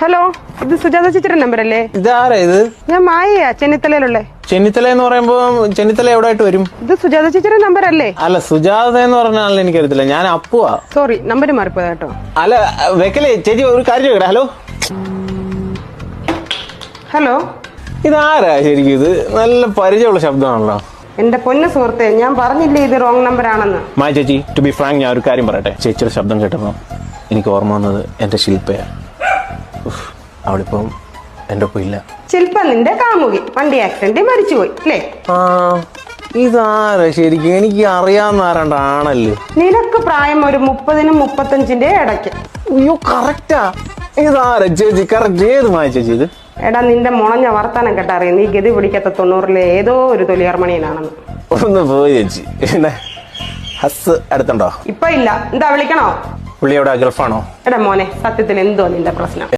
Hello, ഇത് സുജാത ചേച്ചിയുടെ number അല്ലേ? ഇതാരാ ഇത്? ഞാൻ മായയാ, ചെന്നിത്തലയിലുള്ള. ചെന്നിത്തല എന്ന് പറയുമ്പോ ചെന്നിത്തല എവിടെ ആയിട്ട് വരും? ഇത് സുജാത ചേച്ചിയുടെ നമ്പർ അല്ലേ? അല്ല, സുജാത എന്ന് പറഞ്ഞാൽ എനിക്കറിയത്തില്ല. ഞാൻ അപ്പുവാ. സോറി, നമ്പർ മാറിപ്പോയതാ കേട്ടോ. അല്ല വെക്കലേ ചേച്ചി, ഒരു കാര്യം ചോദിക്കട്ടെ. ഹലോ ഹലോ, ഇതാരാ ശരിക്കും? ഇത് നല്ല പരിചയമുള്ള ശബ്ദമാണല്ലോ. എന്റെ പൊന്ന സുഹൃത്തെ, ഞാൻ പറഞ്ഞില്ലേ ഇത് റോങ് നമ്പർ ആണെന്ന്. മായ ചേച്ചി, ടു ബി ഫ്രാങ്ക്, ഞാൻ ഒരു കാര്യം പറയട്ടെ. ചേച്ചിയുടെ ശബ്ദം കേട്ടപ്പോ എനിക്ക് ഓർമ്മ വന്നത് എന്റെ ശില്പയാ. അവളിപ്പം എന്റെ ഒപ്പം ഇല്ല. ശില്പ നിന്റെ കാമുകി വണ്ടി ആക്സിഡന്റ് മരിച്ചുപോയി അല്ലേ? ഇതാരാ ശരിക്കും? എനിക്ക് അറിയാവുന്ന ആരാണ്ടാണല്ലോ. നിനക്ക് പ്രായം ഒരു 30-നും 35-ന്റെ ഇടയ്ക്ക്. അയ്യോ, കറക്റ്റാ. ഇതാരാ ചേച്ചി? കറക്റ്റ്. ഏത് മായ ചേച്ചി ഇത്? എടാ, നിന്റെ മുളഞ്ഞ വർത്താനം കേട്ടറിയാം നീ ഗതി പിടിക്കാത്ത 90-ലെ ഏതോ ഒരു തൊലിയാർമണിയനാണെന്ന്. ഒന്ന് പോയി ചേച്ചി. പിന്നെ ഹസ് അടുത്തുണ്ടോ? ഇപ്പൊ ഇല്ല. എന്താ വിളിക്കണോ? പുള്ളി എവിടെ? ഗൾഫാണോ? എടാ മോനെ, സത്യത്തിൽ എന്തോ നിന്റെ പ്രശ്നം?